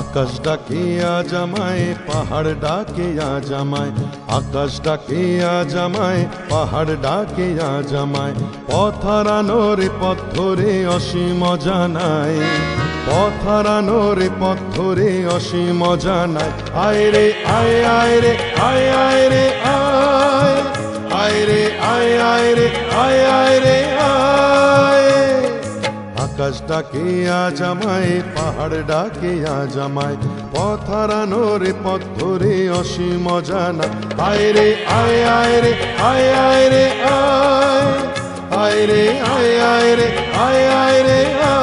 আকাশ ডাকে আজ আমায়, পাহাড় ডাকে আজ আমায়, আকাশ ডাকে আজ আমায়, পাহাড় ডাকে আজ আমায়। পথ হারানোর পথ ধরে অসীম অজানায়, পথ হারানোর পথ ধরে অসীম অজানায়। আয় রে আয়, আয় রে আয়, আয় রে আয়, আয় রে আয়, আয় রে আয়, আয় রে আয়। আকাশ ডাকে আজ আমায়, পাহাড় ডাকে আজ আমায়, পথ হারানোর পথ ধরে অসীম অজানা। আয় রে আয়, আয় রে আয়, আয় রে আয়, আয় রে আয়, আয় রে আয়, আয় রে আয়।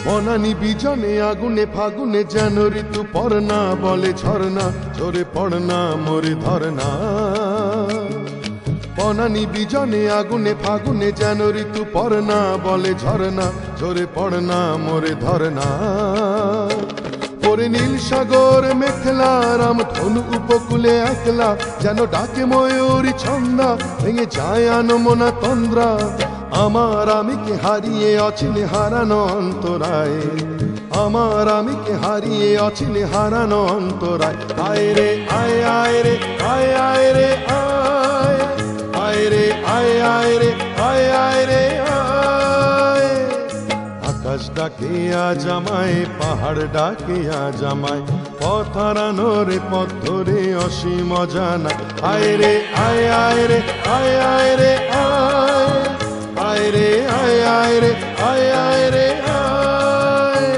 বনানি বিজনে আগুনে ফাগুনে যেন ঋতু পড়না, বলে ঝরনা ঝরে পড়না মোরে ধরনা। বনানি বিজনে আগুনে ফাগুনে যেন ঋতু পড়না, বলে ঝরনা ঝরে পড়না মোরে ধরনা। পরে নীল সাগর মেখলা, রাম ধনু উপকূলে একলা, যেন ডাকে ময়ূরী ছন্দা, ভেঙে যায় আনমনা তন্দ্রা। আমার আমিকে হারিয়ে অচিনে হারানো অন্তরায়, আমার আমিকে হারিয়ে অচিনে হারানো অন্তরায়। আয় রে আয়, আয় রে আয়, আয় রে আয়, আয় রে আয়, আয় রে আয়, আয় রে আয়। আকাশ ডাকে আজ আমায়, পাহাড় ডাকে আজ আমায়, পথ হারানোর পথ ধরে অসীম অজানা। আয় রে আয়, আয় রে আয়, আয় রে আয়, আয় রে আয়, আয় রে আয়, আয় রে আয়।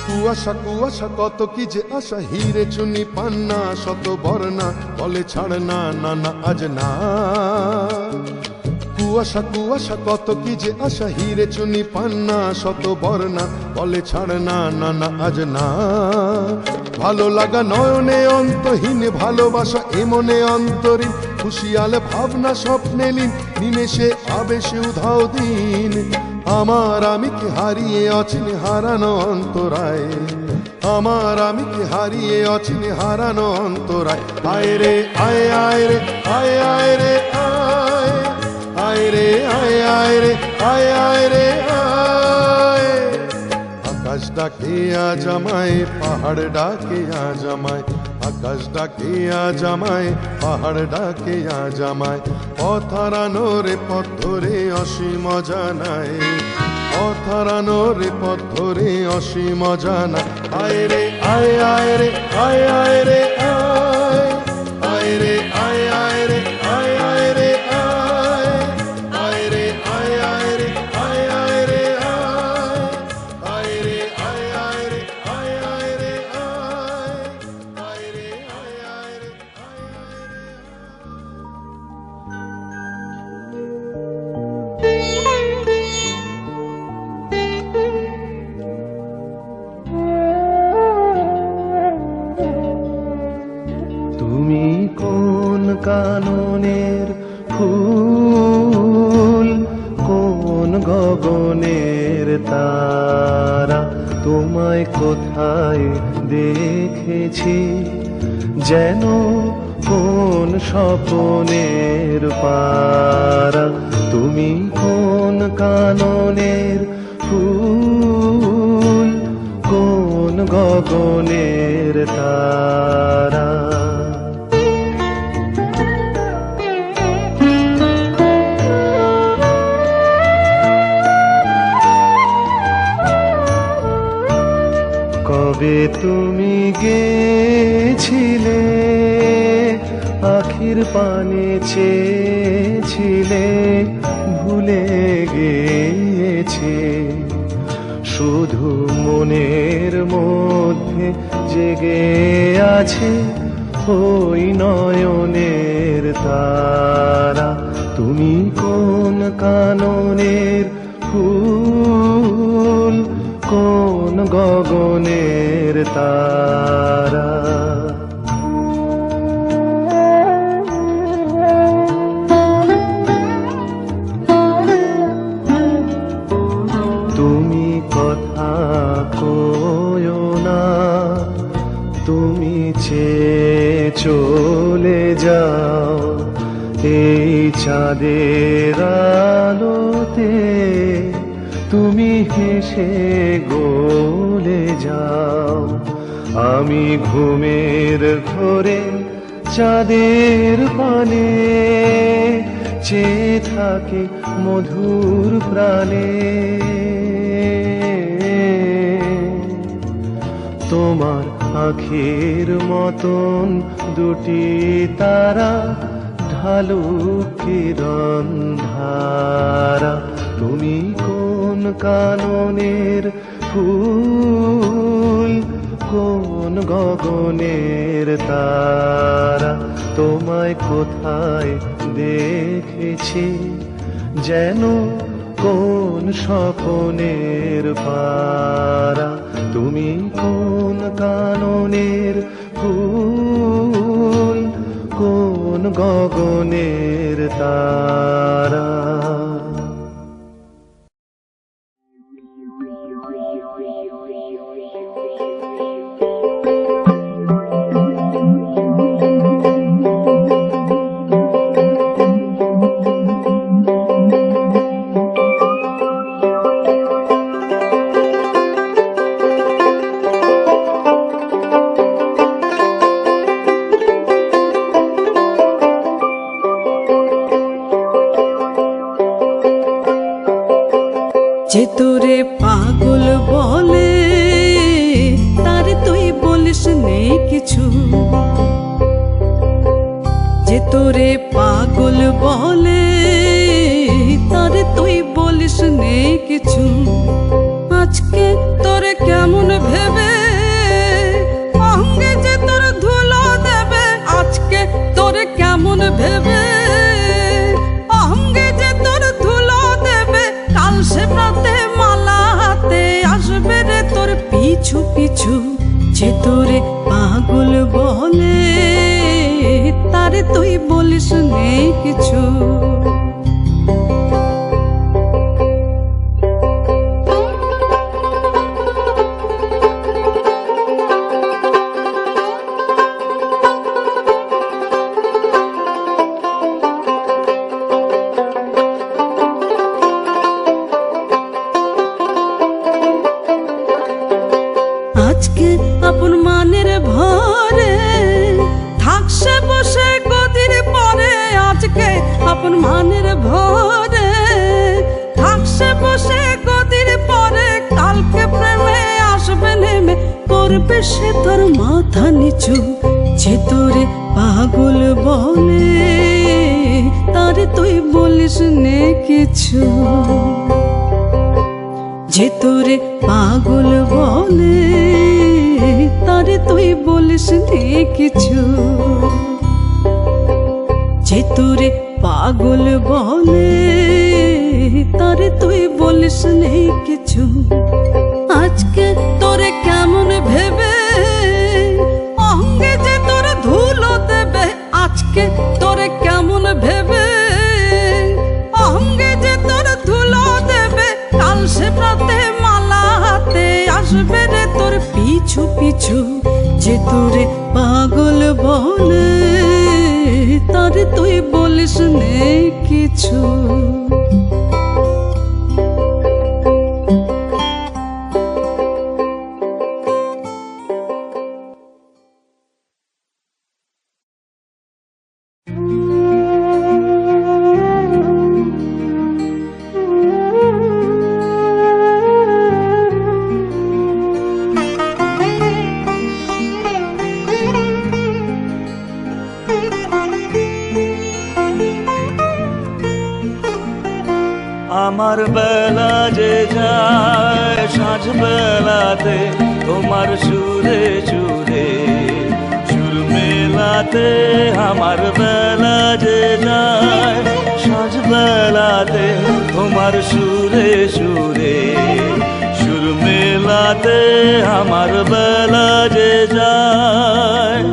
কুয়াশা কুয়াশা কত কি যে আশা, হিরে চুনি পান্না শত বর্ণা, বলে ছাড় না না না আজ না। কুয়াশা কুয়াশা কত কি যে আশা, হিরে চুনি পান্না শত বর্ণা, বলে ছাড় না না না আজ না। ভালো লাগা নয়নে অন্তহীন, ভালোবাসা এমনে অন্তরীণ, খুশিয়াল ভাবনা স্বপ্নে লীন, নিমেষে আবেশে উধাও দিন। আমার আমিকে হারিয়ে অচিনে হারানো অন্তরায়, আমার আমিকে হারিয়ে অচিনে হারানো অন্তরায়। আয় রে আয়, আয় রে আয়, আয় রে আয়, আয় রে আয়, আয় রে আয়, আয় রে আয়। আকাশ ডাকে আজ আমায়, পাহাড় ডাকে আজ আমায়, আকাশ ডাকে আজ আমায়, পাহাড় ডাকে আজ আমায়। পথ হারানোর পথ ধরে অসীম অজানায়, পথ হারানোর পথ ধরে অসীম অজানা। আয় রে আয়, আয় রে আয়, আয় রে আয়, আয় রে আয়, আয় রে আয়, আয় রে আয়, আয় রে আয়, আয় রে আয়, আয় রে আয়, আয় রে আয়, আয় রে আয়, আয় রে আয়, আয় রে আয়, আয় রে আয়, আয় রে তুমি কোন কাননের ফুল, কোন গগনের তারা, তোমায় কোথায় দেখেছি, যেন কোন স্বপনের পারা। তুমি কোন কাননের ফুল, কোন গগনের তারা। কবে তুমি গেছিলে, আখির পানে চেয়েছিলে, ভুলে গেছে শুধু মনের মধ্যে জেগে আছে ওই নয়নের তারা। তুমি কোন কাননের ফুল, কোন গগনের তারা। তুমি কথা কয়ো না, তুমি চেয়ে চলে যাও এই চাঁদের আলোতে। তুমি হেসে গলে যাও, আমি ঘুমের ঘোরে চাঁদের পানে চেয়ে থাকি মধুর প্রাণে। তোমার আখির মতন দুটি তারা ঢালু কিরণ ধারা। তুমি কোন কাননের ফুল, কোন গগনের তারা। তোমায় কোথায় দেখেছি যেন কোন স্বপনের পারা। তুমি কোন কাননের ফুল, কোন গগনের তারা। যে তোরে পাগল বলে তার তুই বলিস নেই কিছু। যে তোরে পাগল বলে তার তুই বলিস নেই কিছু। আজকে তোরে কেমন ভেবে অঙ্গে যে তোর ধুলো দেবে। আজকে তোরে কেমন ভেবে অঙ্গে যে তোর ধুলো দেবে। কাল সে প্রাতে মালা হাতে আসবে রে তোর পিছু পিছু। যে তোরে পাগল বলে তারে তুই বলিস নেই কিছু। আজকে আপন মানের ভরে থাকছে বসে গদির পরে। আজকে আপন মানের ভরে থাকছে বসে গদির পরে। কালকে প্রেমে আসবে নেমে করবে সে তোর মাথা নিচু। যে তোরে পাগল বলে তারে তুই বলিস নে কিছু। যে তোরে পাগল বলে তারে তুই বলিস নে কিছু। যে তোরে পাগল বলে তারে তুই বলিস নে কিছু। আজকে তোরে কেমন ভেবে অঙ্গে যে তোর ধুলো দেবে। আজকে তোরে কেমন ভেবে অঙ্গে যে তোর ধুলো দেবে। কাল সে প্রাতে মালা হাতে আসবে রে তোর পিছু পিছু। যে তোরে পাগল বলে তারে তুই বলিস নে কিছু। আমার বেলা যে যায় সাঁঝ বেলাতে তোমার সুরে সুরে সুর মেলা বেলাতে আমার বেলা যে যায়, সাঁঝ বেলাতে তোমার সুরে সুরে সুর মেলাতে আমার বেলা যে যায়।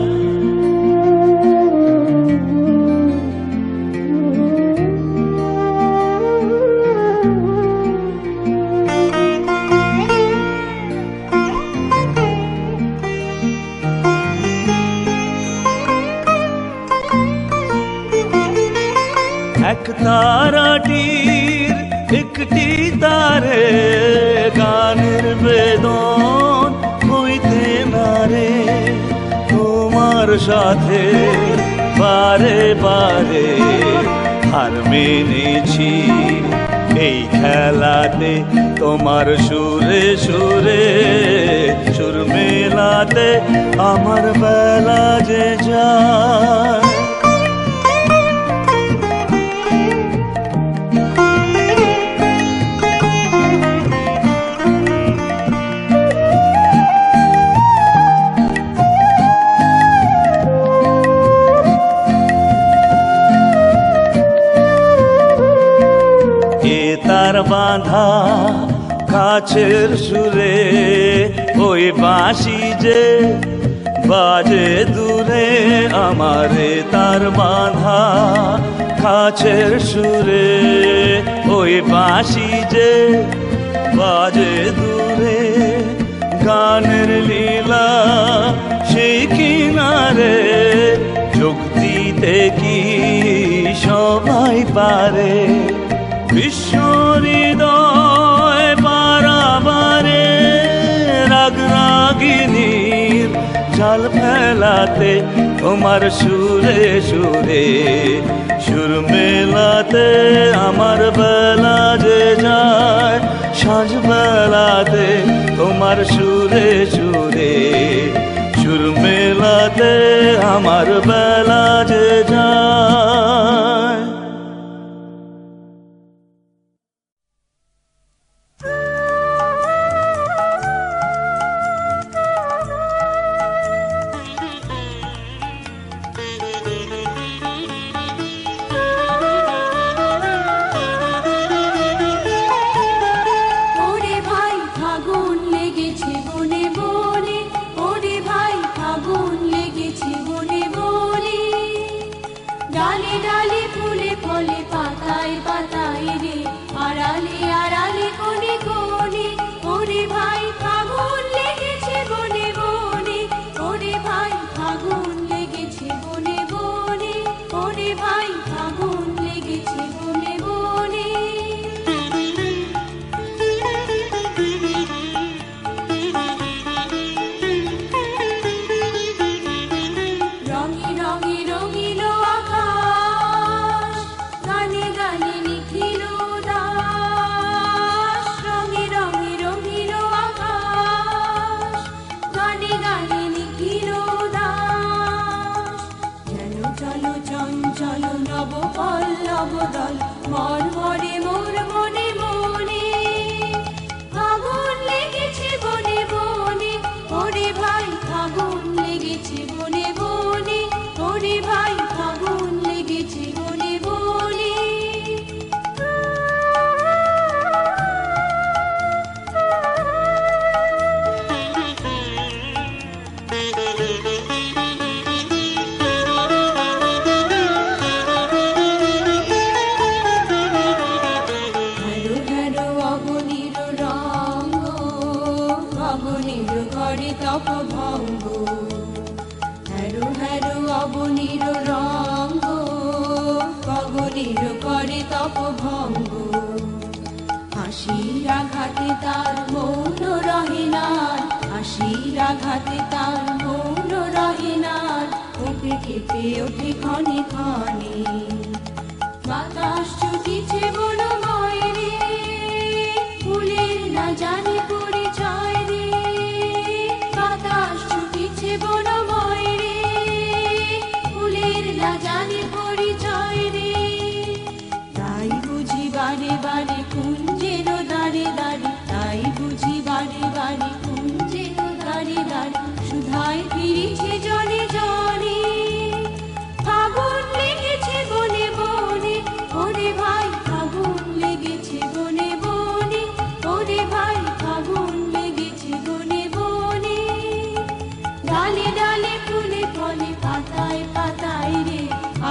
এক তারাটির একটি তারে গানের বেদন হইতে নারে, তোমার সাথে বারে বারে হার মেনেছি এই খেলাতে, তোমার সুরে সুরে সুর মেলাতে আমার বেলা যে যায়। তার বাঁধা কাছের সুরে ওই বাঁশি যে বাজে দূরে, আমারে তার বাঁধা কাছের সুরে ওই বাঁশি যে বাজে দূরে, গানের লীলা সেই কিনারে যোগ দিতে কি সবাই পারে, বিশ্ব হৃদয় পারাবারে রাগ রাগিনীর জাল ফেলাতে, তোমার সুরে সুরে সুর মেলাতে আমার বেলা যে যায়, সাঁঝ বেলাতে তোমার সুরে সুরে সুর মেলাতে আমার বেলা যে যায়। সুধায় ফিরিছে জনে জনে। বলে পাতায় পাতায় রে,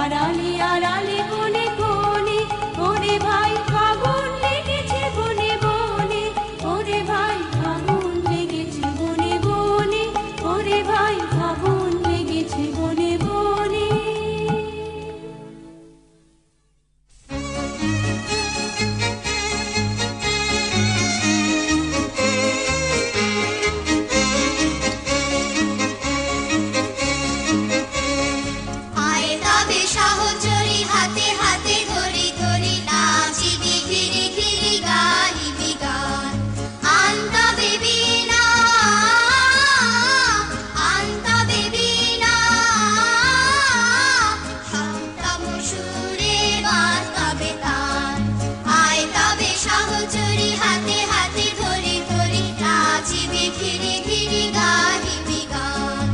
আড়ালে আড়ালে কোণে কোণে, ওরে ভাই ফাগুন লেগেছে বনে বনে, ওরে ভাই ফাগুন লেগেছে বনে বনে, ওরে ভাই ফাগুন লেগেছে বনে বনে। আয় তবে সহচরী হাতে হাতে ধরি ধরি, নাচিবি ঘিরি ঘিরি গাহিবি গান। আন তবে বীণা, আন তবে বীণা, সপ্তম সুরে বাজ তবে তান। আয় তবে সহচরী হাতে হাতে ধরি ধরি, নাচিবি ঘিরি ঘিরি গাহিবি গান।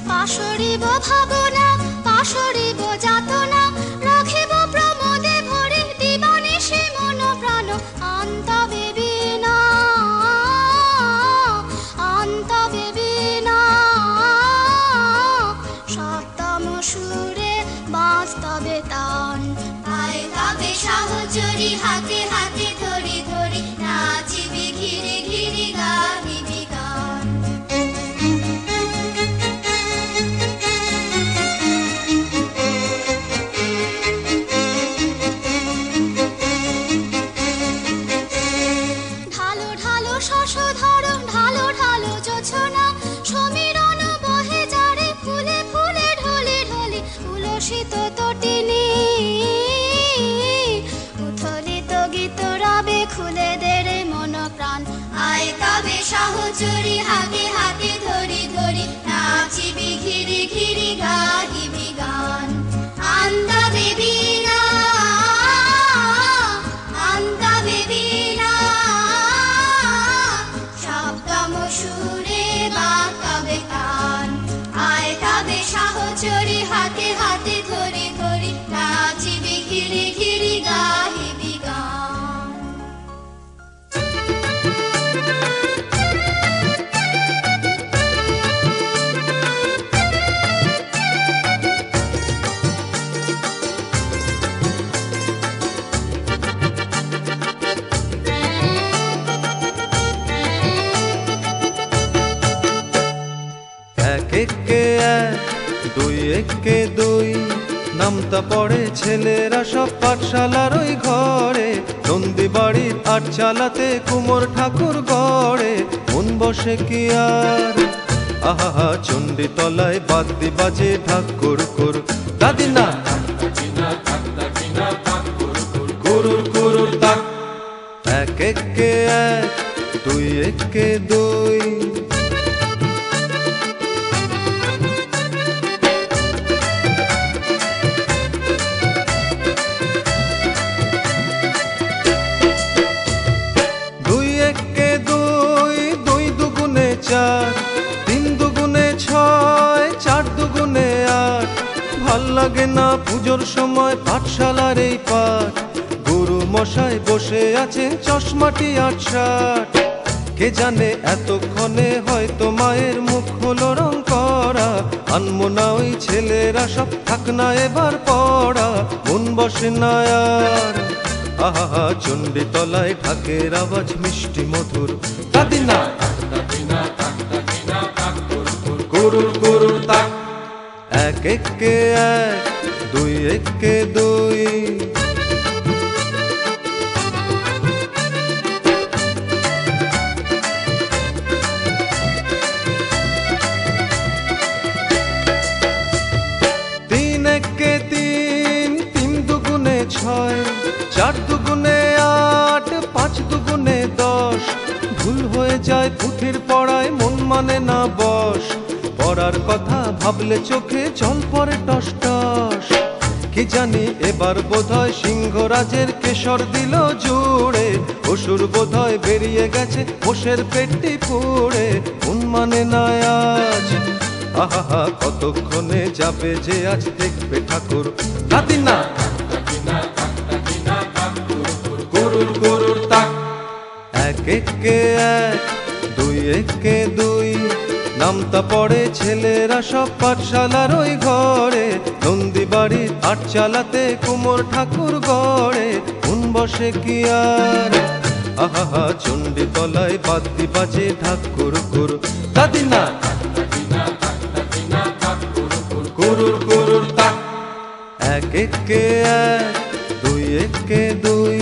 পাশরিব ভাবনা, পাশরিব যাতনা, রাখিব প্রমোদে ভরে, দিবানিশি মন প্রাণ। আন্তবে বীণা, আন্তবে বীণা, সপ্তম সুরে বাস্তবে তান। আয় তবে সহচরী হাতে হাতে ধরি ধরি, নাচিবি ঘিরে ঘিরে গাহিবি গান। ঢালো ঢালো শশধর, ঢালো ঢালো জোছনা, সমীরণ বহে যারে, ফুলে ফুলে ঢলে ঢলে, উলসিত তটিনী, উথলিত গীত রবে, খুলে দে রে মন প্রাণ। আয় তবে সহচরী হাতে হাতে ধরি ধরি, নাচিবি ঘিরি ঘিরি গাহিবি গান। আন্তবে বীণা, আন্তবে বীণা, সপ্তম সুরে বাঁকাবে কান। আয় তবে সহচরী হাতে হাতে ধরি ধরি, নাচিবি ঘিরি ঘিরি গাহিবি গান। এক একে এক, দুই একে দুই, নামতা পড়ে ছেলেরা সব পাঠশালার ওই ঘরে। নন্দী বাড়ির আটচালাতে কুমোর ঠাকুর গড়ে, মন বসে কি আর। আহা চণ্ডী তলায় বাদ্যি বাজে ঠাকুর কুর, দাদি না কুরুর কুরুর তাক। এক একে এক, দুই একে দুই, দুই একে দুই, দুই দুগুণে চার, তিন দুগুণে ছয়, চার দুগুণে আট। ভাল লাগে না পুজোর সময় পাঠশালার এই পাঠ, গুরু মশাই বসে আছেন চশমাটি ৮৬। কে জানে এতক্ষণে হয়তো মায়ের মুখ হলো রং করা। আনমো না ওই ছেলেরা সব, থাক না এবার পড়া, মন বসে না আর। আহা চণ্ডী তলায় ঢাকের আওয়াজ মিষ্টি মধুর, দাদি না কুরুর কুরুর তাক। এক একে এক, দুই একে দুই, তিন একে তিন, তিন দুগুণে ছয়, চার দুগুণে আট, পাঁচ দুগুণে ১০। ভুল হয়ে যায় পুঁথির পড়ায়, মন মানে না বস। পড়ার কথা ভাবলে চোখে জল পড়ে টস টস। কি জানি এবার বোধহয় সিংহরাজের কেশর দিল জুড়ে, অসুর বোধহয় বেরিয়ে গেছে মোষের পেটটি পুড়ে, মন মানে না আজ। আহা কতক্ষণে যাবে যে আজ দেখবে ঠাকুর, দাদি না একে এক, দুই একে দুই, নামতা পড়ে ছেলেরা সব পাঠশালার ওই ঘরে। নন্দী বাড়ির আটচালাতে কুমোর ঠাকুর গড়ে, কোন বসে কি আর আহা চণ্ডী তলায় বাদ্যি বাজে ঠাকুর কুর দাদিনা কুরুর কুরুর তাক। এক একে এক, দুই একে দুই,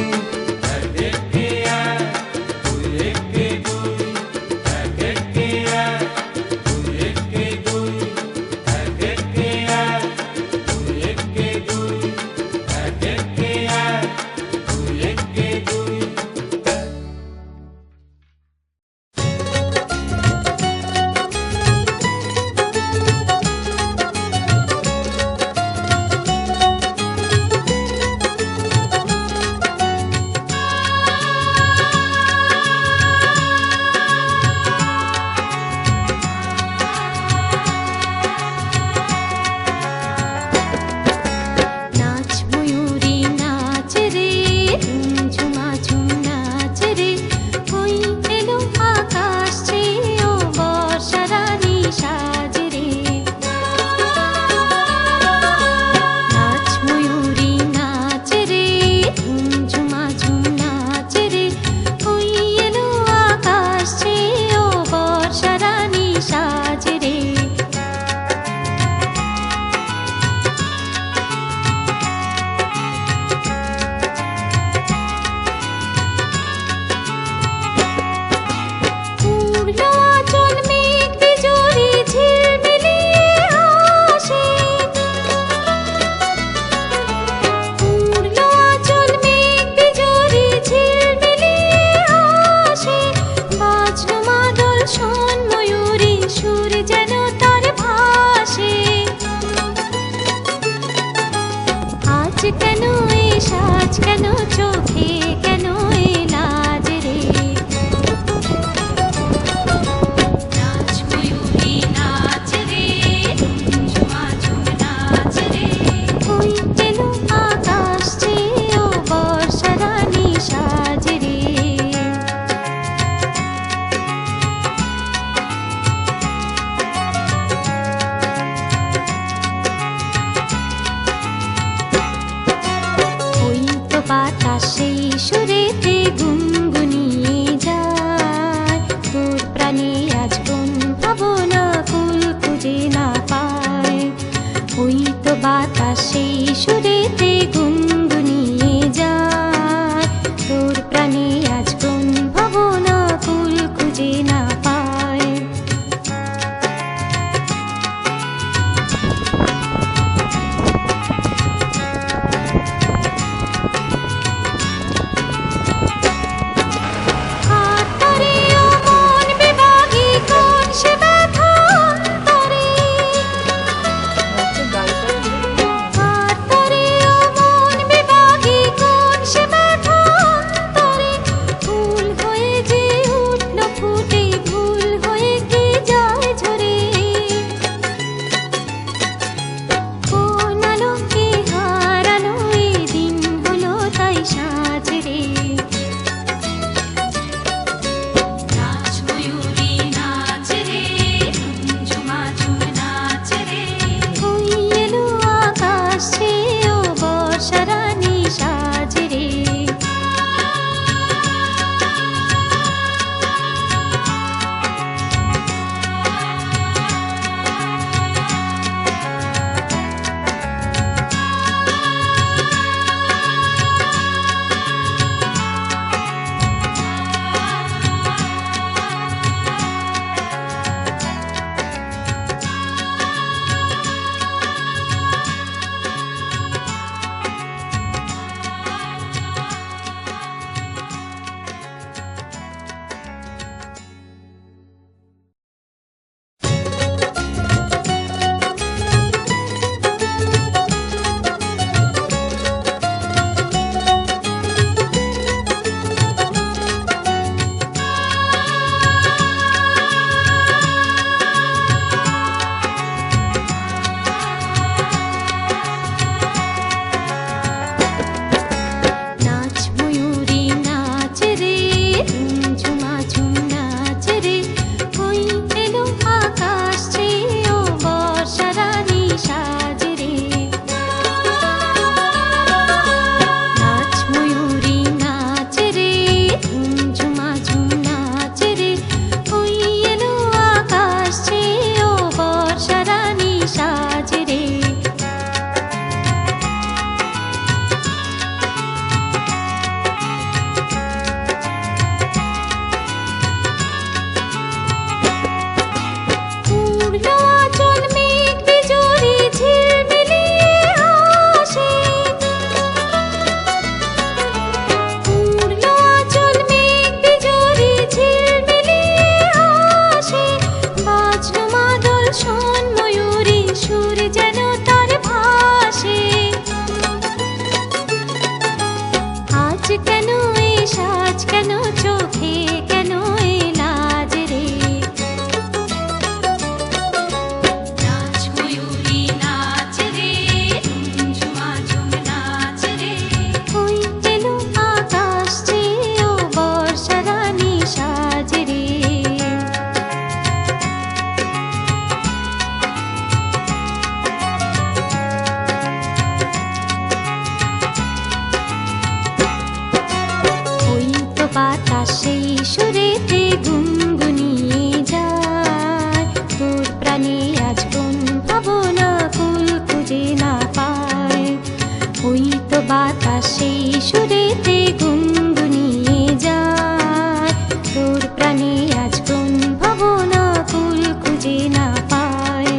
বাতাস সেই সুরেতে গুনগুনিয়ে যায়। তোর প্রাণে আজ কোন ভাবনা কুল খুঁজে না পায়।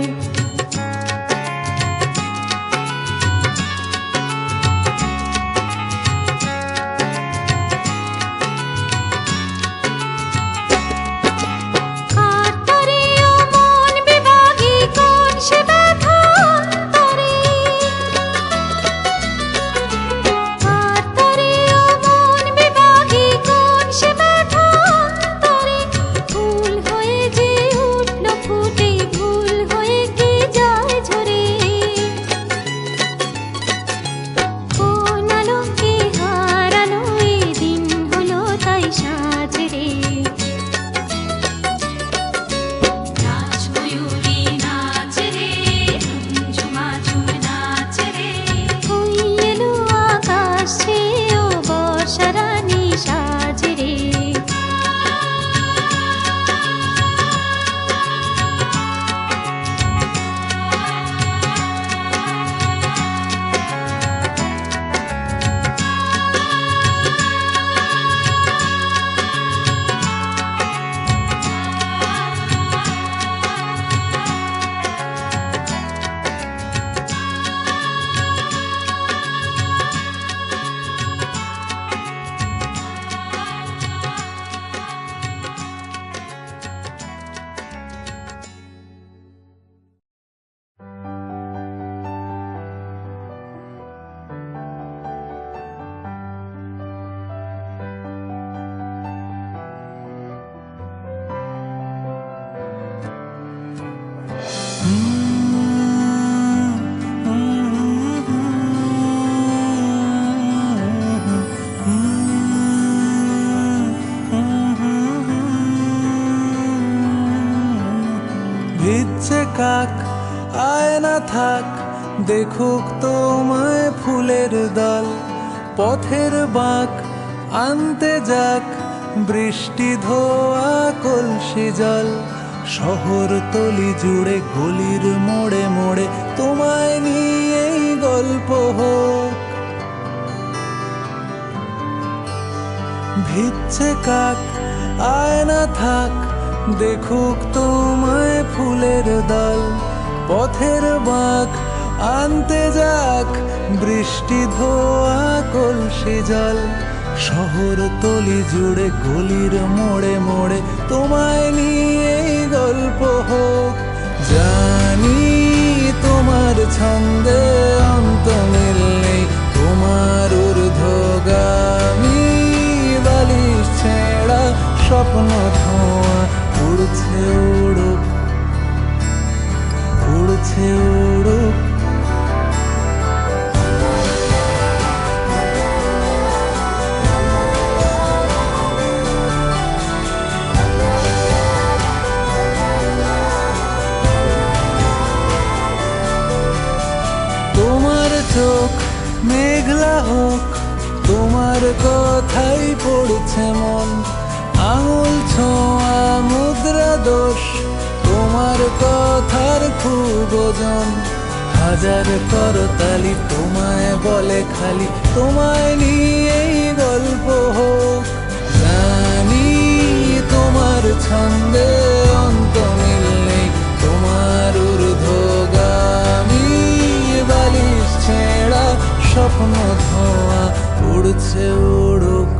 কার তরে ও মন বিভাগী কোন সে ব্যথা অন্তরে। কার তরে ও মন বিভাগী কোন সে ব্যথা অন্তরে। ফুল হয়ে যে উঠল ফুটে ভুল হয়ে কি যায় ঝরে। কোন আলোকে হারানো এই দিন হলো তাই সাজরে। নাচ ময়ূরী নাচ রে, ঝুমা ঝুম নাচ রে। ওই এলো আকাশে ও বর্ষারানী সাজে রে। ভিজছে কাক আয় না থাক, দেখুক তোমায় ফুলের দল। পথের বাঁক আনতে যাক, বৃষ্টি ধোয়া কলসি জল। শহর তলি জুড়ে গলির মোড়ে মোড়ে তোমায় নিয়েই গল্প হোক। ভিজছে কাক আয় না থাক, দেখুক তোমায় ফুলের দল। পথের বাঁক আনতে যাক, বৃষ্টি ধোয়া কলসি জল। শহর তলি জুড়ে গলির মোড়ে মোড়ে তোমায় নিয়েই গল্প হোক। জানি তোমার ছন্দে অন্ত মিল নেই, তোমার ঊর্ধ্বগামী বালিশ ছেঁড়া স্বপ্ন ধোঁয়া। উড়ছে উড়ুক, উড়ছে উড়ুক। তোমার চোখ মেঘলা হোক, তোমার কথাই পড়ছে মন। আঙুল ছোঁয়া মুদ্রা দোষ, তোমার কথার খুব ওজন। হাজার করতালি তোমায় বলে খালি, তোমায় নিয়েই গল্প হোক। জানি তোমার ছন্দে অন্ত মিল নেই, তোমার ঊর্ধ্বগামী বালিশ ছেঁড়া স্বপ্ন ধোঁয়া। উড়ছে উড়ুক,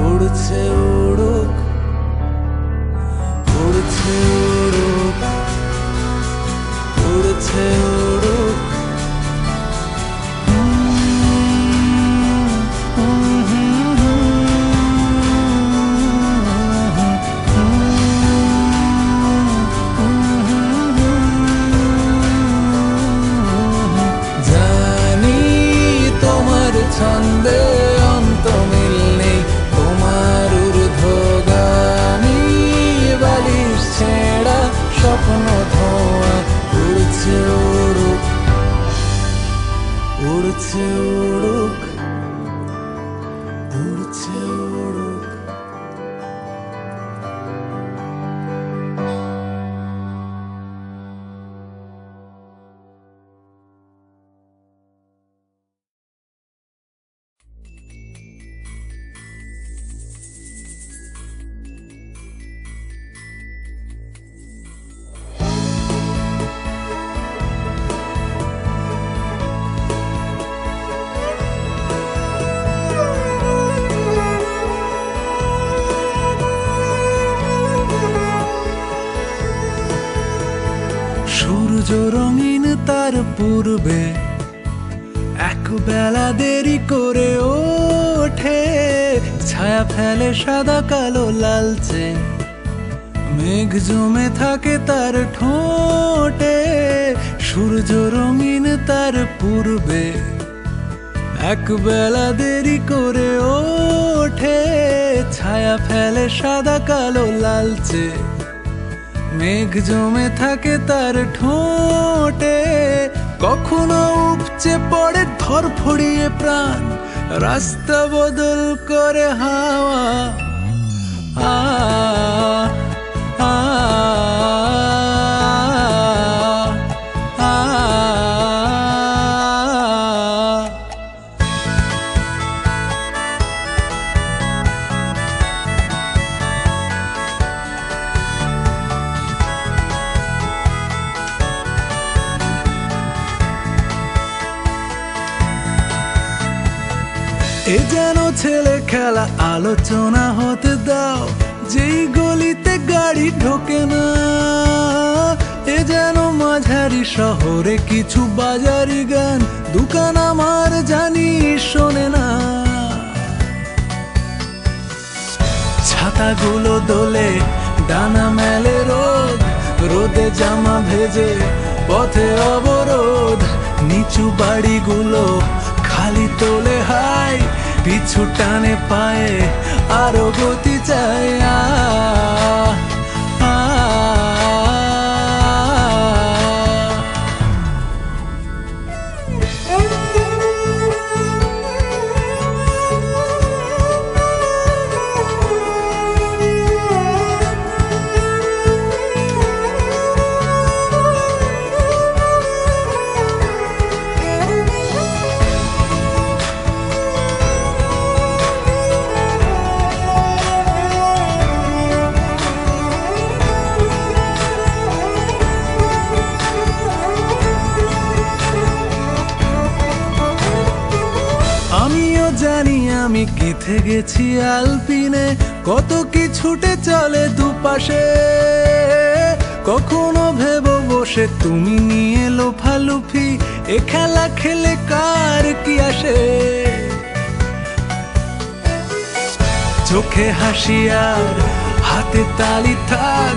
উড়ছে উড়ুক, উড়ছে উড়ুক, উড়ছে উড়ুক। জানি তোমার ছন্দে অন্ত মিল নেই, তোমার ঊর্ধ্বগামী বালিশ ছেঁড়া স্বপ্ন ধোঁয়া। উড়ছে উড়ুক, উড়ছে উড়ুক, উড়ছে উড়ুক। পূর্বে এক বেলা দেরি করে ওঠে, ছায়া ফেলে সাদা কালো লালচে, মেঘ জমে থাকে তার ঠোঁটে, সূর্য রঙিন তার পূর্বে এক বেলা দেরি করে ওঠে, ছায়া ফেলে সাদা কালো লালচে, মেঘ জমে থাকে তার ঠোঁটে, কখনো উপচে পড়ে ধরফড়িয়ে প্রাণ, রাস্তা বদল করে হাওয়া। আ আ আ এ যেন ছেলে খেলা, আলোচনা হতে দাও, যেই গলিতে গাড়ি ঢোকে না। এ যেন মাঝারি শহরে কিছু বাজারি গান, দোকান আমার জানি শোনে না। ছাতাগুলো দোলে, ডানা মেলে রোদ, রোদে জামা ভেজে পথে অবরোধ, নিচু বাড়িগুলো খালি তোলে হাই, পিছু টানে পায়ে আরো গতি চায়। আ আ আমিও জানি আমি গেঁথে গেছি আলপিনে, কত কি ছুটে চলে দুপাশে, কখনো ভেবো বসে তুমি নিয়ে লোফালুফি, এ খেলা খেলে কার কি আসে। চোখে হাসি আর হাতে তালি থাক,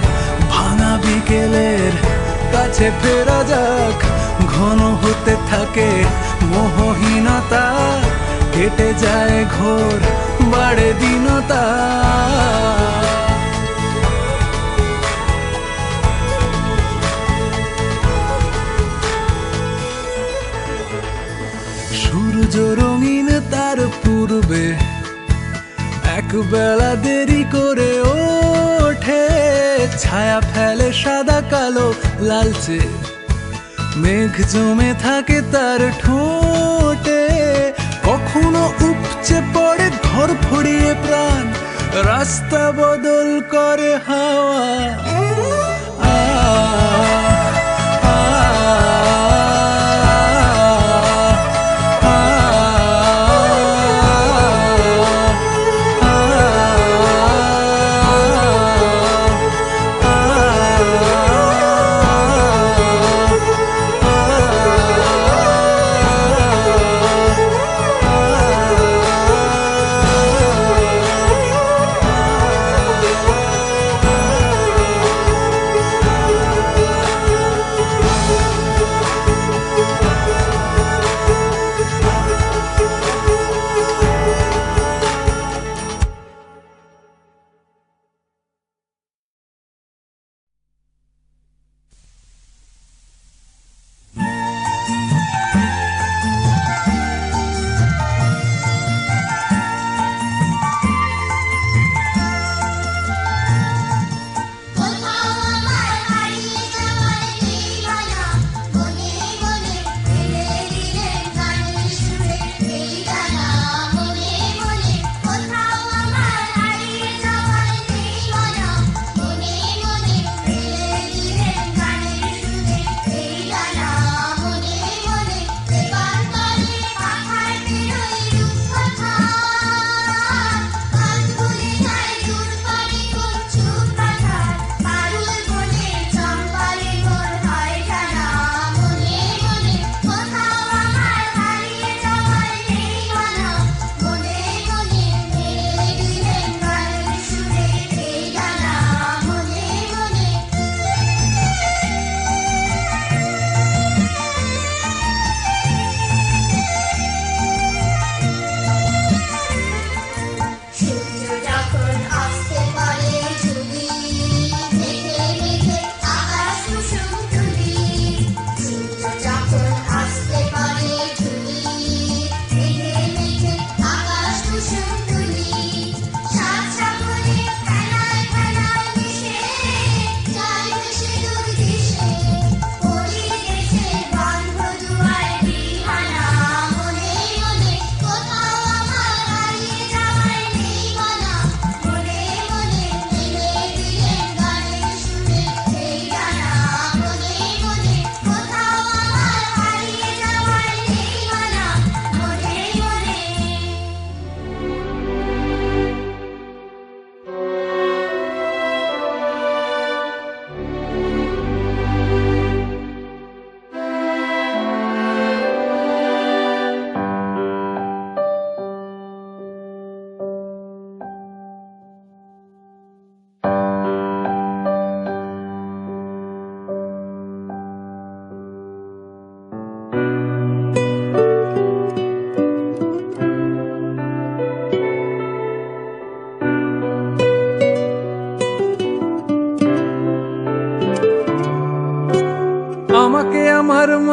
ভাঙা বিকেলের কাছে ফেরা যাক, ঘন হতে থাকে মোহহীনতা, কেটে যায় ঘোর বাড়ে দীনতা। সূর্য রঙিন তার পূর্বে এক বেলা দেরি করে ওঠে, ছায়া ফেলে সাদা কালো লালচে, মেঘ জমে থাকে তার ঠোঁটে, কখনো উপচে পড়ে ধরফড়িয়ে প্রাণ, রাস্তা বদল করে হাওয়া। আ আ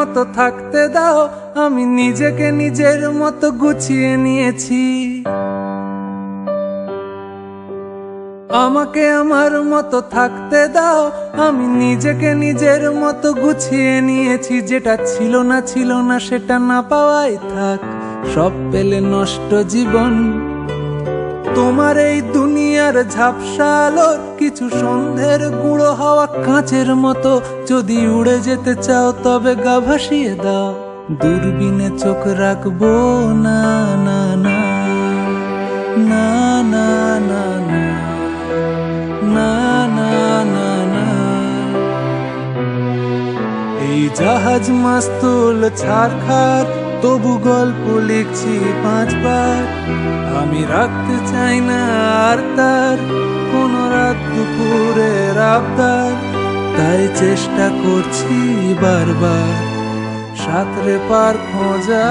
মতো থাকতে দাও, আমি নিজেকে নিজের মতো গুছিয়ে নিয়েছি। আমাকে আমার মতো থাকতে দাও, আমি নিজেকে নিজের মতো গুছিয়ে নিয়েছি। যেটা ছিল না সেটা না পাওয়াই থাক, সব পেলে নষ্ট জীবন। তোমার এই দুনিয়ার ঝাপসা আলোর কিছু সন্ধ্যের গুঁড়ো হাওয়া কাঁচের মতো, যদি উড়ে যেতে চাও তবে গা ভাসিয়ে দাও। দূরবীনে চোখ রাখবো না না না না না না না না না না না। এই জাহাজ মাস্তুল ছাড়খাড়, তবু গল্প লিখছি 5 বার। আমি রাখতে চাই না আর তার কোন রাত দুপুরের আবদার, তাই চেষ্টা করছি বারবার সাঁতরে পার খোঁজা।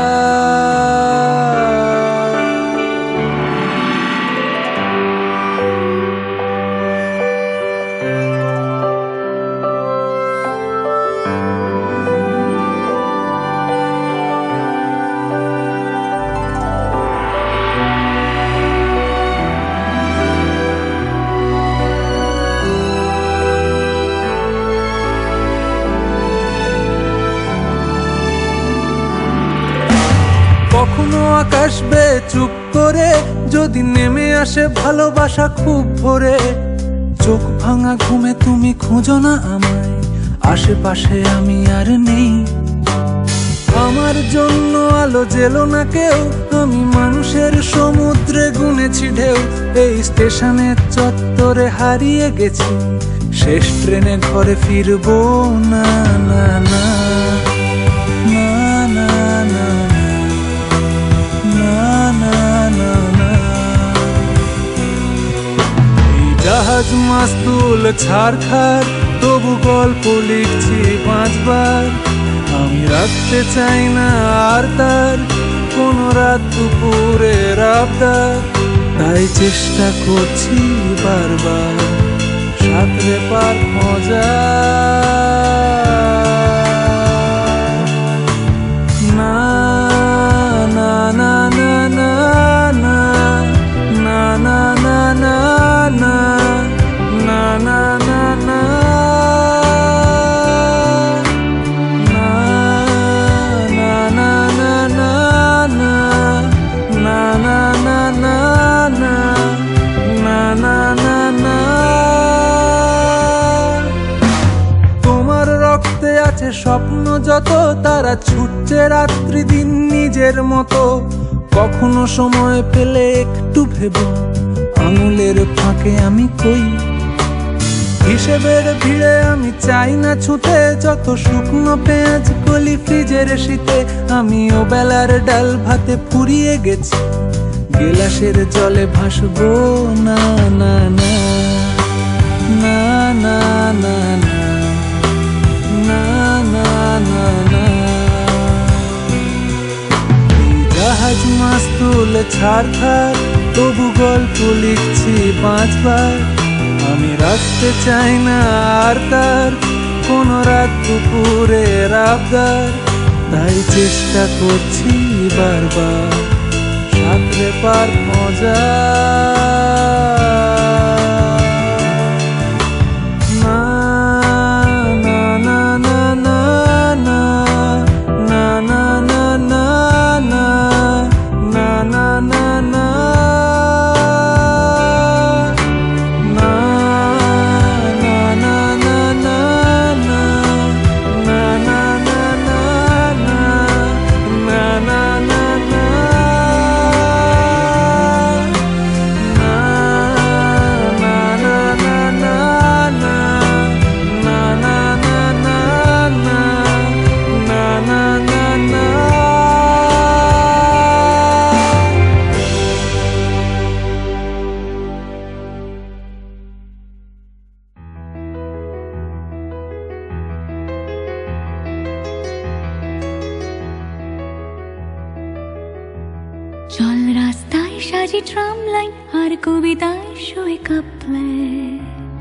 কখনো আকাশ বে চুপ করে, যদি নেমে আসে ভালোবাসা খুব ভোরে। চোখ ভাঙা ঘুমে তুমি খুঁজো না আমায়, আশেপাশে আমি আর নেই। আমার জন্য আলো জেলো না কেউ, আমি মানুষের সমুদ্রে গুনেছি ঢেউ। এই স্টেশনের চত্বরে হারিয়ে গেছি, শেষ ট্রেনে ঘরে ফিরবো না না না না না না না না না না। এই জাহাজ মাস্তুল ছাড়খাড়, তবু গল্প লিখছি 5 বার। আমি রাখতে চাই না আর তার কোন রাত দুপুরের আবদার, তাই চেষ্টা করছি বারবার সাঁতরে পার খোঁজা। না না না না না না না না না না না না না না না তোমার রক্তে আছে স্বপ্ন যত, তারা ছুটছে রাত্রি দিন নিজের মতো। কখনো সময় পেলে একটু ভেবো, আঙুলের ফাঁকে আমি কই। হিসেবের ভিড়ে আমি চাই না ছুটে, যত শুকনো পেঁয়াজ কলি ফ্রিজের শীতে। আমি ও বেলার ডাল ভাতে ফুরিয়ে গেছি, গেলাসের জলে ভাসবো না না না না না না না না না না। জাহাজ মাস্তুল ছাড়খাড়, তবু গল্প লিখছি 5 বার। আমি রাখতে চাই না আর তার কোন রাত দুপুরের আবদার, তাই চেষ্টা করছি বারবার সাঁতরে পার খোঁজা। চল রাস্তায় সাজি ট্রাম লাইন, আর কবিতায় শোয়ে কাপলেট।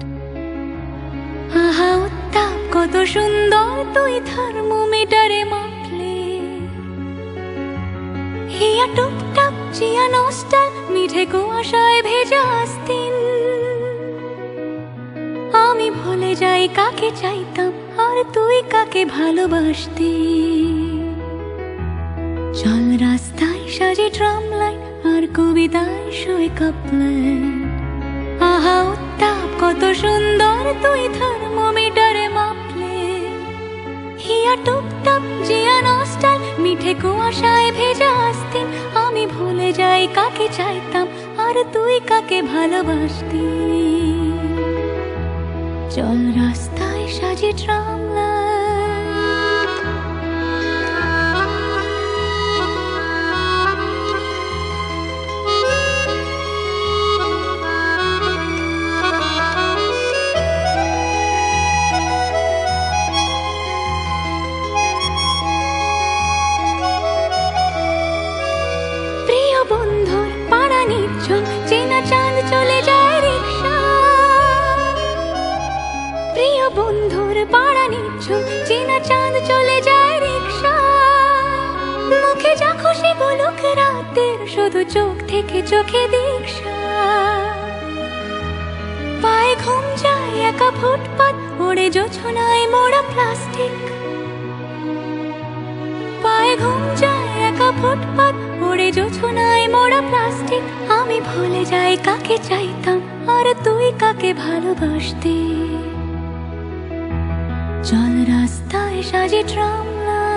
আহা উত্তাপ কত সুন্দর তুই থার্মোমিটারে মাপলে। হিয়া টুকটাক চিয়া নস্টাল মিঠে কুয়াশায় ভেজা আস্তিন। আমি ভুলে যাই কাকে চাইতাম আর তুই কাকে ভালোবাসতি। চল রাস্তায় সাজে ট্রাম লাইন আর কবিতায় শোয় কাপলাইন। আহা উত্তাপ কত সুন্দর তুই থার্মোমিটারে মাপলে। হিয়া টুকটাক জিয়া নস্টাল মিঠে কুয়াশায় ভেজা আস্তিন। আমি ভুলে যাই কাকে চাইতাম আর তুই কাকে ভালোবাসতি। চল রাস্তায় সাজে ট্রাম লাইন। প্রিয় বন্ধুর পাড়া নির্জন চেনা চাঁদ চলে যায় রিক্সা। প্রিয় বন্ধুর পাড়া নির্জন চেনা চাঁদ চলে যায় রিক্সা। মুখে যা খুশি বলুক রাতের শুধু চোখ থেকে চোখে দীক্ষা। পায়ে ঘুম যায় একা ফুটপাত ওড়ে জোছনায় মোড়া প্লাস্টিক। পায়ে ঘুম যায় একা ফুটপাত ওড়ে জোছনায় মোড়া প্লাস্টিক। আমি ভুলে যাই কাকে চাইতাম আর তুই কাকে ভালোবাসতি। চল রাস্তায় সাজে ট্রাম লাইন।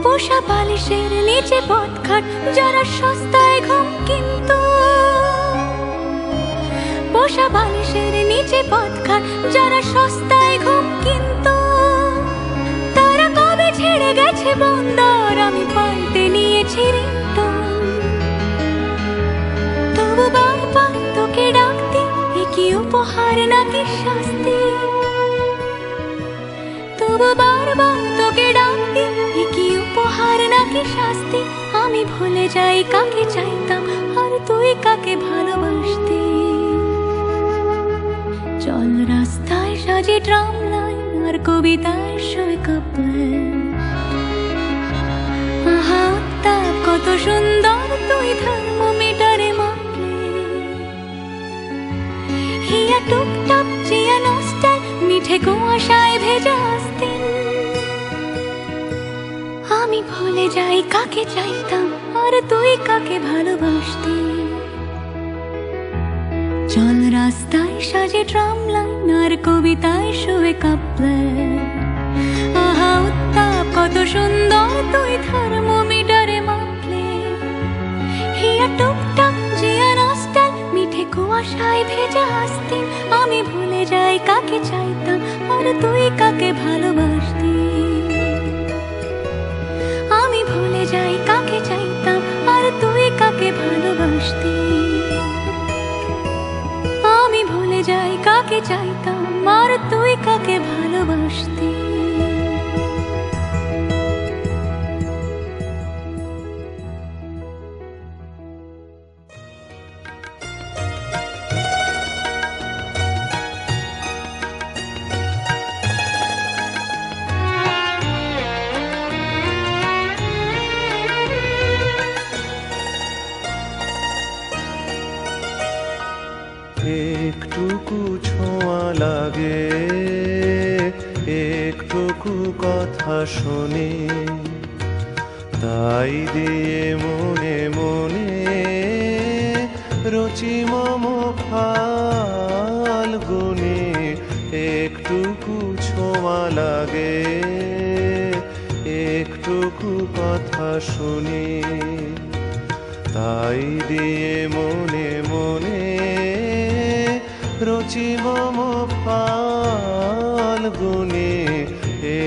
পোষা বালিশের নিচে পথঘাট যারা সস্তায় ঘুম কিন্তু। পোষা বালিশের নিচে পথঘাট যারা সস্তায় ঘুম কিন্তু। তারা কবে ছেড়ে গেছে বন্দর আমি পাল্টে নিয়েছি রিংটোন। তবু বারবার তোকে ডাকতি এ কি উপহার নাকি শাস্তি। তবু বারবার তোকে ডাকতি এ কি উপহার নাকি শাস্তি। আমি ভুলে যাই কাকে চাইতাম আর তুই কাকে ভালোবাসতি। চল রাস্তায় সাজে ট্রাম লাইন আর কবিতায় শোয় কাপলাইন। আহা উত্তাপ কত সুন্দর তুই থার্মোমিটারে মাপলে। হিয়া টুকটাক চিয়া নস্টাল মিঠে কুয়াশায় ভেজা আস্তিন। আমি ভুলে যাই কাকে চাইতাম আর তুই কাকে ভালোবাসতি। চল রাস্তায় সাজে ট্রাম লাইন আর কবিতায় শোয় কাপলাইন। আহা উত্তাপ কত সুন্দর তুই থার্মোমিটারে মাপলে। হিয়া টুকটাক জিয়া নস্টাল মিঠে কুয়াশায় ভেজা আস্তিন। আমি ভুলে যাই কাকে চাইতাম আর তুই কাকে ভালোবাসতি। আমি ভুলে যাই কাকে চাইতাম আর তুই কাকে ভালোবাসতি। আমি ভুলে যাই কাকে চাইতাম আর তুই কাকে ভালোবাসতি। একটুকু ছোঁয়া লাগে একটুকু কথা শুনি তাই দিয়ে মনে মনে রচি মম ফাল্গুনি। একটুকু ছোঁয়া লাগে একটুকু কথা শুনি তাই দিয়ে মনে মনে রচি মম ফাল্গুনি।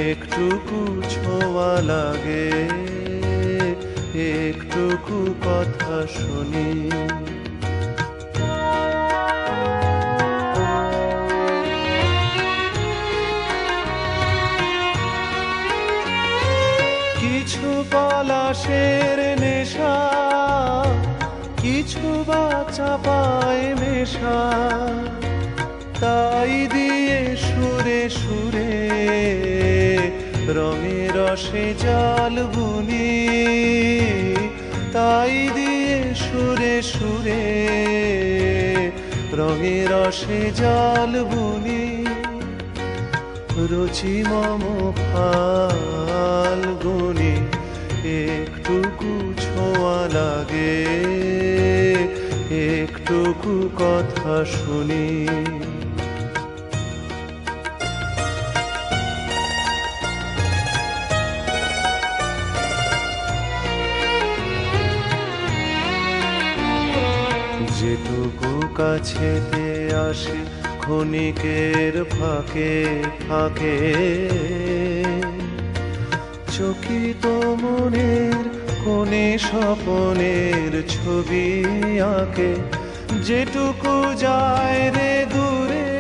একটুকু ছোঁয়া লাগে একটুকু কথা শুনি। কিছু পলাশের নেশা, কিছু বা চাপায় মেশা, তাই দিয়ে সুরে সুরে রঙে রসে জল বুনি, তাই দিয়ে সুরে সুরে রঙে রসে জল বুনি। রুচি মম ফাল্গুনি একটুকু ছোঁয়া লাগে, একটুকু কথা শুনি। যেটুকু কাছেতে আসে ক্ষণিকের ফাঁকে ফাঁকে, চকিত মনের কোণে স্বপনের ছবি আঁকে। যেটুকু যায় রে দূরে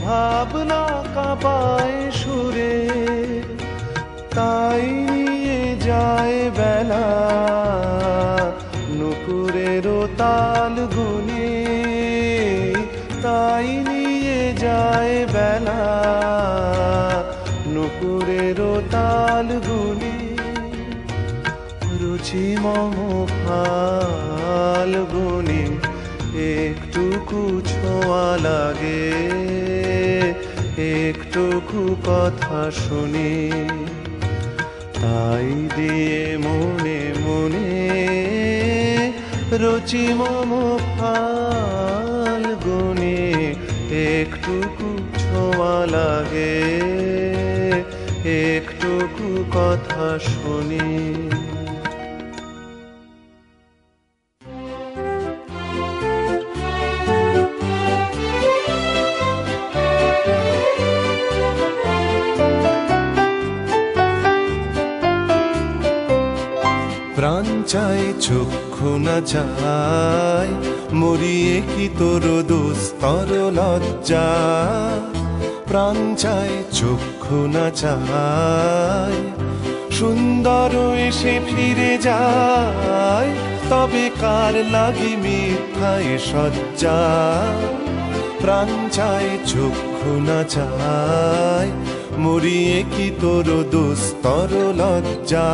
ভাবনা কাঁপায় সুরে, তাই নিয়ে যায় বেলা নুপুরেরও তাল গুনে, তাই নিয়ে যায় বেলা নুপুরেরও তাল গুনে। রুচি মম ফাল্গুনি একটুকু ছোঁয়া লাগে, একটুকু কথা শুনি। তাই দিয়ে মনে মনে রুচি মম ফাল্গুনি একটুকু ছোঁয়া লাগে, একটুকু কথা শুনি। প্রাণ চাই চক্ষু না চাই, মরিয়ে কি তোর দুস্তর লজ্জা। প্রাণ চাই চক্ষু না চাই, সুন্দর এসে ফিরে যায়, তবে কার লাগি মিথ্যায় সজ্জা। প্রাণ চাই চক্ষু না চাই, মরিয়ে কি তোর দুস্তর লজ্জা।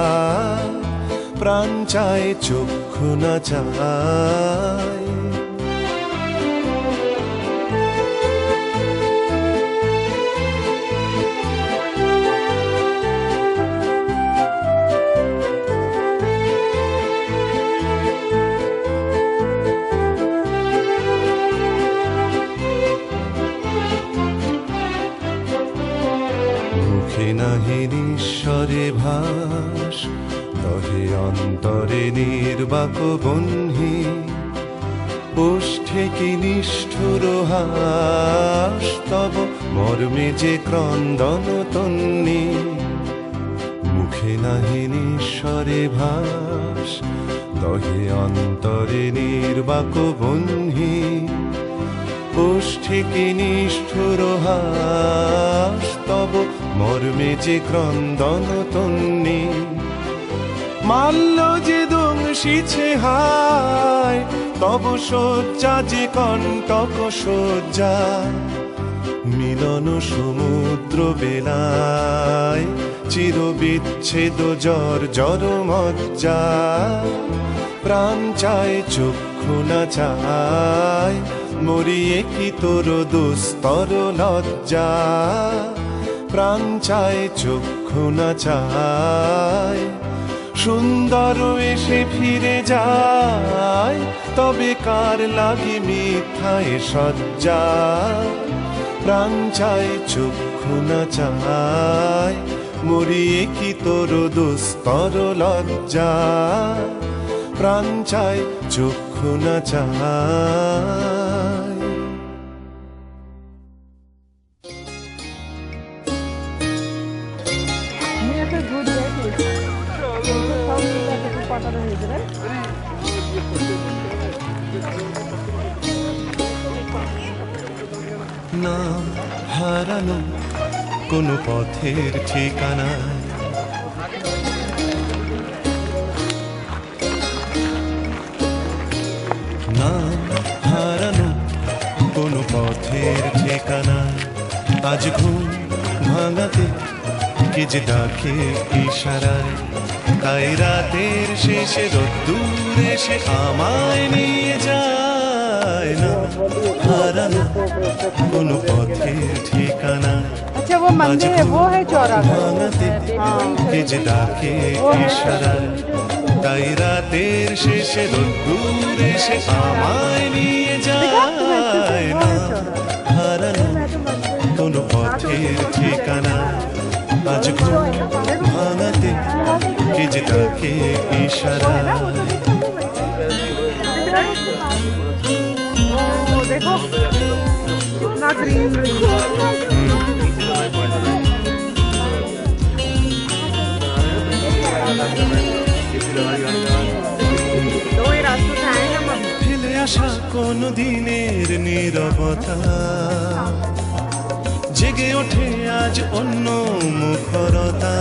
প্রাণ চাই চক্ষু না চাই। মুখে নাহি নিঃস্বরে ভাস, তহে অন্তরে নির্বাক বহ্নি। ওষ্ঠে কি নিষ্ঠুর হাস, তব মর্মে যে ক্রন্দন তন্নি। মুখে নাহি নিঃস্বরে ভাস, তহে অন্তরে নির্বাক বহ্নি। ওষ্ঠে কি নিষ্ঠুর হাস, তব মর্মে যে ক্রন্দন তন্নি। মাল্য যে দংশিছে হায়, তব শয্যা যে কণ্টক শয্যা। মিলন সমুদ্র বেলায়, চির বিচ্ছেদ জর জর মজ্জা। প্রাণ চায় চক্ষু না চায়, মরিয়ে কি তোর দুস্তর লজ্জা। প্রাণ চায় চক্ষু না চায়, সুন্দর এসে ফিরে যায়, তবে কার লাগি মিথ্যায় সজ্জা। প্রাণ চায় চক্ষু না চায়, মরিয়ে কি তোর দুস্তর লজ্জা। প্রাণ চায় চক্ষু না চায়। নাম হারানো কোনো পথের ঠিকানা, কোনো পথের ঠিকানা আজ ঘুম ভাঙাতে কে যে ডাকে ইশারায় তাই রাতের শেষে রোদ্দুর এসে আমায় নিয়ে যায় না হারানো কোনো পথের ঠিকানা अच्छा वो मंदिर है वो है चौराहा ভাঙাতে কে যে ডাকে ইশারায় তাই রাতের শেষে রোদ্দুর এসে আমায় নিয়ে যায় না হারানো কোনো পথের ঠিকানা আজ ঘুম ভাঙাতে কে যে ডাকে ইশারায় वो देखो कितना ग्रीन दो ही रास्ते से आए हम अभी ফেলে আসা কোন দিনের নীরবতা জেগে ওঠে আজ অন্য মুখরতা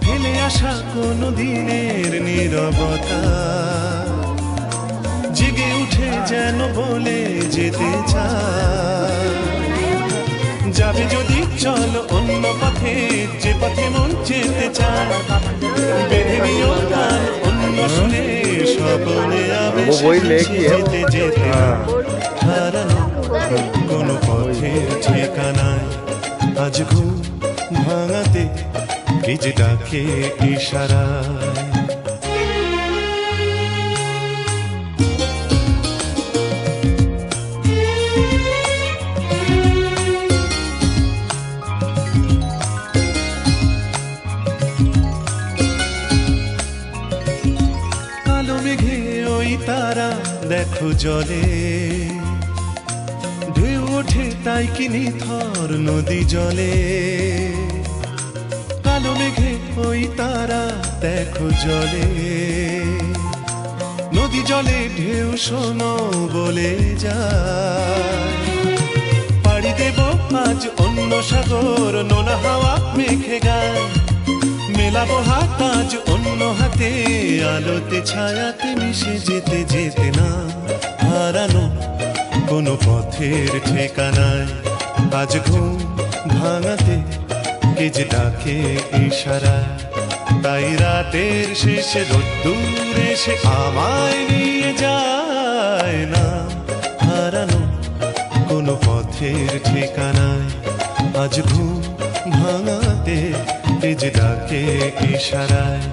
ফেলে আসা কোন দিনের নীরবতা জেগে উঠে যেন বলে যেতে চায় যাবে যদি চল অন্য পথে যে পথে মন যেতে চায় বেঁধে নিও গান অন্য শুনে স্বপনে আমি যেতে যেতে হারানো কোনো পথের ঠিকানায় আজ ঘুম ভাঙাতে কে যে ডাকে ইশারায় কালো মেঘে ওই তারা দেখো জলে ঢেউ ওঠে তাই কি নিথর নদী জলে কালো মেঘে ওই তারা দেখো জলে নদী জলে ঢেউ শোনো বলে যায় পাড়ি দেব আজ অন্য সাগর নোনা হাওয়া মেঘে গায় মেলাবো হাত আজ অন্য হাতে আলোতে ছায়াতে মিশে যেতে যেতে না হারানো কোনো পথের ঠিকানায় আজ ঘুম ভাঙাতে কে যে ডাকে ইশারায় তাই রাতের শেষে রোদ্দুর এসে আমায় নিয়ে যায় না হারানো কোনো পথের ঠিকানায় আজ ঘুম ভাঙাতে কে যে ডাকে ইশারায়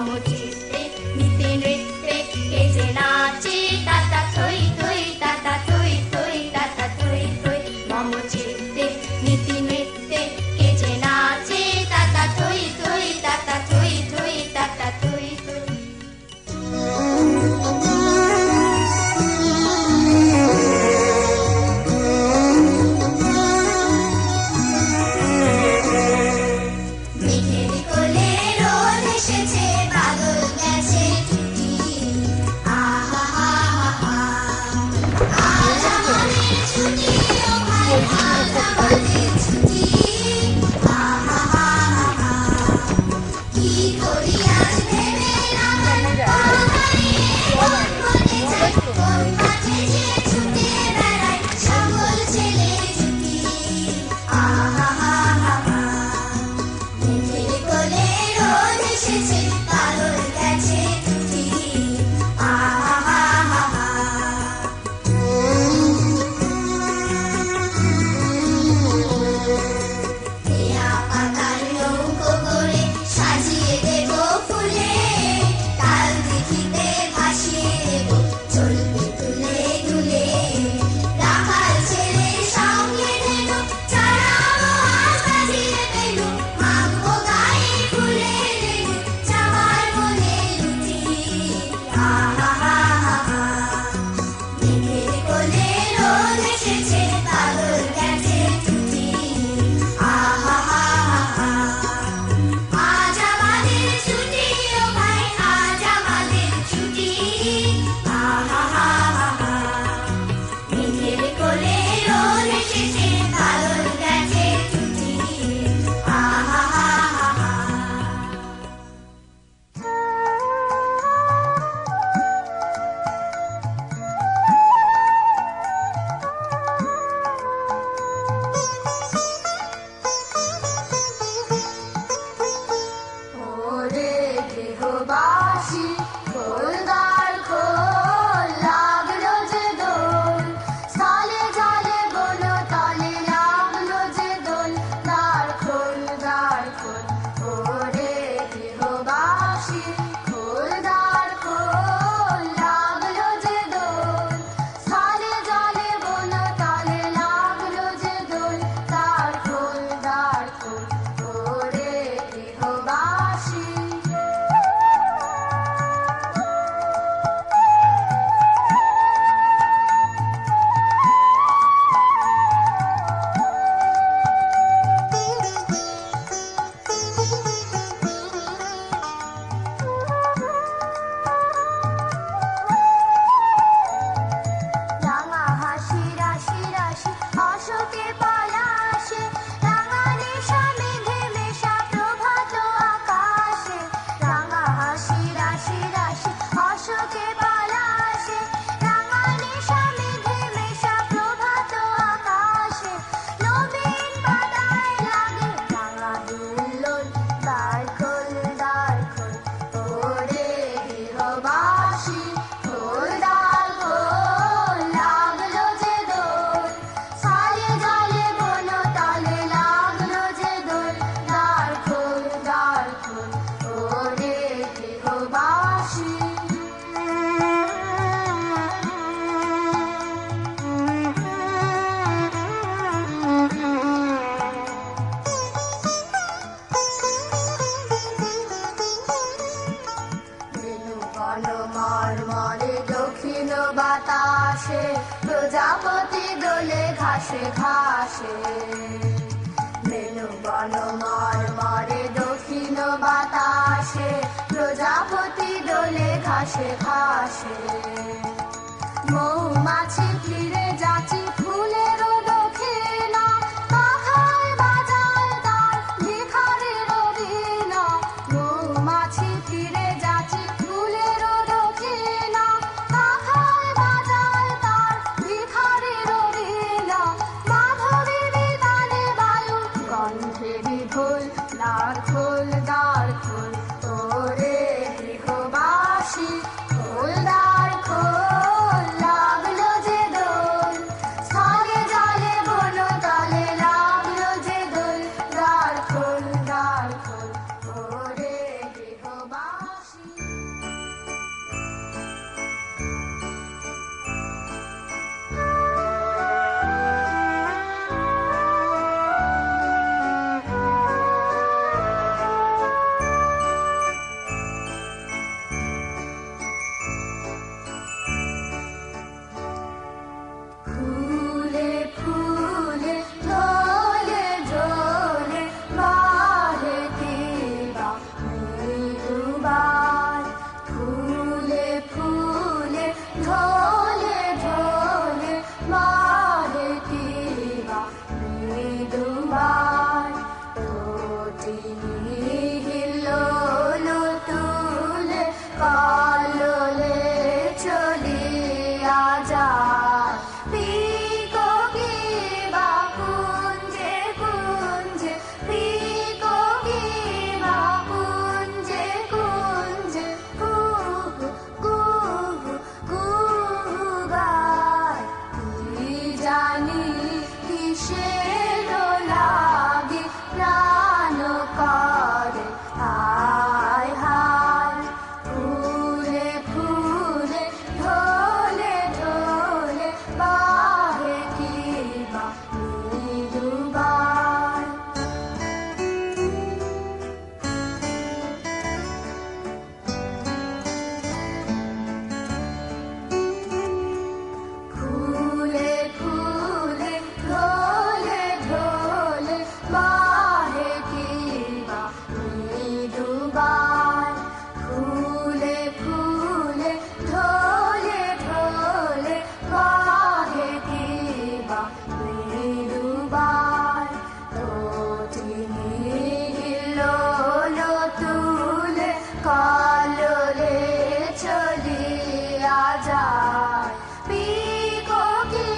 মম চিত্তে নিতে নৃত্যে কে যে নাচে তাতা থই থই তাতা থই থই তাতা থই থই মম চিত্তে নিতে নৃত্যে কে যে নাচে তাতা থই থই তাতা থই থই তাতা থই থই মেঘের কোলে রোদ এসেছে বাদল গেছে টুটি আহা হা হা আজ আমাদের ছুটি ও ভাই আজ আমাদের ছুটি আহা হা হা কি করি আজ ভেবে না মন বলে যায় কোন মাঠে যে ছুটে বেড়ায় সকল ছেলে ছুটি আহা হা হা মেঘের কোলে রোদ এসেছে বাদল গেছে টুটি আহা হা হা দেয়া পাতার নৌকো করে সাজিয়ে দেব ফুলে কাল দেখিতে ভাসিয়ে দেব চলবে তুলে তুলে রাখাল ছেলে সঙ্গে নেব চড়াবো আজ বাজিয়ে পেল মাখবো গায়ে ফুলের রেণু যাবার মনে লুটি আহা হা হা মেঘের কোলে রোদ এসেছে বাদল গেছে টুটি আহা হা হা আজ আমাদের ছুটি ও ভাই আজ আমাদের ছুটি আহা হা হা মেঘের কোলে রোদ এসেছে বাদল গেছে টুটি আহা হা হা ওরে গৃহবাসী খোলদার খোল লাগলো যে দোল সালে জালে বনো তলে লাগলো যে দোল দ্বার খোল ওরে গৃহবাসী খোলদার খোল লাগলো যে দোল সালে জালে বনো তলে লাগলো যে দোল দ্বার খোল ওরে গৃহবাসী রাঙা হাসি রাশি রাশি অশোকে পলাশে রাঙা নেশা মেঘে মেশা প্রভাত আকাশে রাঙা হাসি রাশি রাশি অশোকে পলাশে রাঙা নেশা মেঘে মেশা প্রভাত আকাশে নবীন পাতায় লাগে রাঙা দুল্লোল দ্বার খোল ওরে গৃহবাসী খোল লাগলো যে দোল সালে জালে বনো তলে লাগলো যে দোল দ্বার খোল ওরে গৃহবাসী বেনু বন মর্মরে দক্ষিণ বাতাসে প্রজাপতি দোলে ঘাসে ঘাসে বেনু বন মর্মরে দক্ষিণ বাতাসে প্রজাপতি দোলে ঘাসে ঘাসে মৌমাছি ফিরে যাচ্ছি ফুলের দক্ষিণা কাঁথায় বাজায় তার ভিখারির বীণা মৌমাছি ফিরে যাচ্ছি ফুলের দক্ষিণা কাঁথায় বাজায় তার ভিখারির বীণা মাধবী বিতানে বায়ু গন্ধে বিভোল দ্বার খোল ওরে গৃহবাসী খোল লাগলো যে দোল কললে চলিয়া যায় পিককে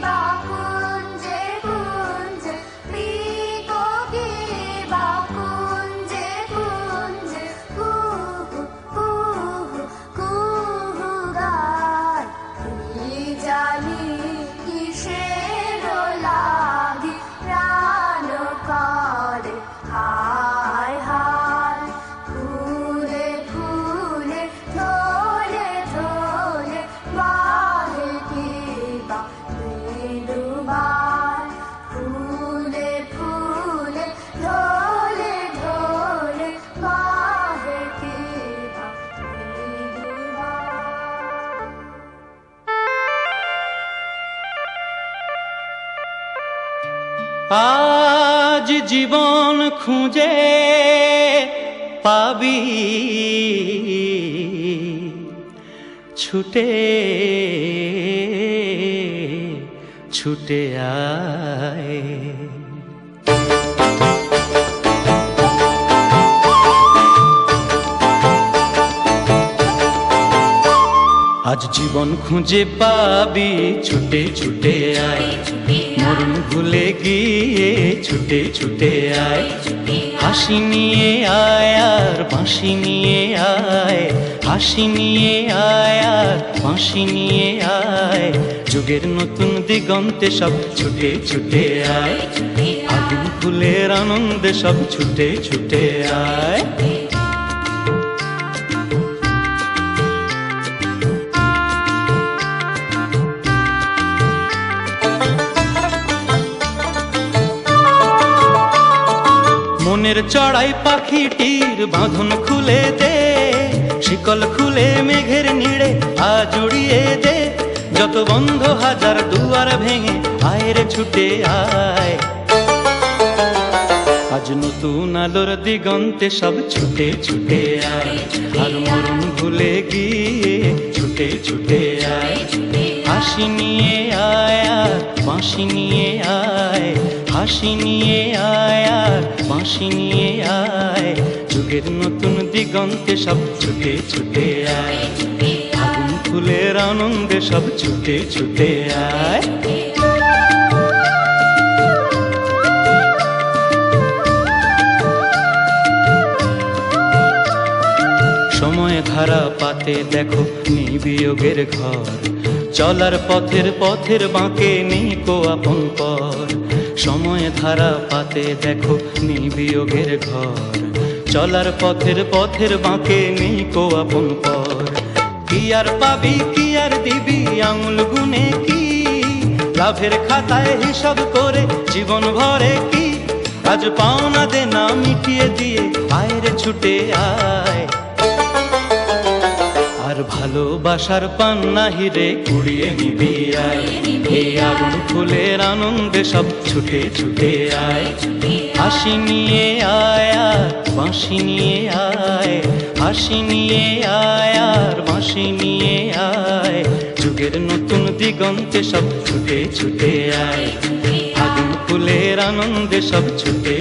বা কুঞ্জে কুঞ্জে পিককে বা কুঞ্জে কুঞ্জে কুহু কুহু কুহু গায় কি জানি কিসের লাগি প্রাণ করে হায় হায় ফুলে ফুলে ধরে ধরে বাহে কিবা মৃদুবাই ফুলে ফুলে ধরে ধরে বাহে কিবা মৃদুবাই আজ জীবন খুঁজে পাবি ছুটে ছুটে আয় আজ জীবন খুঁজে পাবি ছুটে ছুটে আয় মরণ ভুলে গিয়ে ছুটে ছুটে আয় হাসি নিয়ে আয় আর বাঁশি নিয়ে আয় হাসি নিয়ে আয় আর বাঁশি নিয়ে আয় যুগের নতুন দিগন্তে সব ছুটে ছুটে আয় আগুন ফুলের আনন্দে সব ছুটে ছুটে আয় মনের চড়াই পাখিটির বাঁধন খুলে দে শিকল খুলে মেঘের নিড়ে আজ উড়িয়ে দে যত বন্ধ হাজার দুয়ার ভেঙে আয়ের ছুটে আয় আজ নতুন আলোর দিগন্তে সব ছুটে ছুটে আয় আর মরণ ভুলে গিয়ে ছুটে ছুটে আয় হাসি নিয়ে আয় আর বাঁশি নিয়ে আয় হাসি নিয়ে আয় আর বাঁশি নিয়ে আয় যুগের নতুন দিগন্তে সব ছুটে ছুটে আয় আগুন ফুলের আনন্দে সব ছুটে ছুটে আয় সময় ধারা পাতে দেখো নেই বিয়োগের ঘর চলার পথের পথের বাঁকে নেই কো আপন পর সময় ধারা পাতে দেখো নেই বিয়োগের ঘর চলার পথের পথের বাঁকে নেই কো আপন পর কি আর পাবি কি আর দিবি আঙুল গুনে কি লাভের খাতায় হিসাব করে জীবন ভরে কি আজ পাওনা দেনা মিটিয়ে দিয়ে আয়ের ছুটে আয় আর ভালোবাসার পান্না হিরে কুড়িয়ে নিবি আয় এই আগুন ফুলের আনন্দে সব ছুটে ছুটে আয় হাসি নিয়ে আয় আর বাঁশি নিয়ে আয় হাসি নিয়ে আয় আর বাঁশি নিয়ে আয় যুগের নতুন দিগন্তে সব ছুটে ছুটে আয় আগুন ফুলের আনন্দে সব ছুটে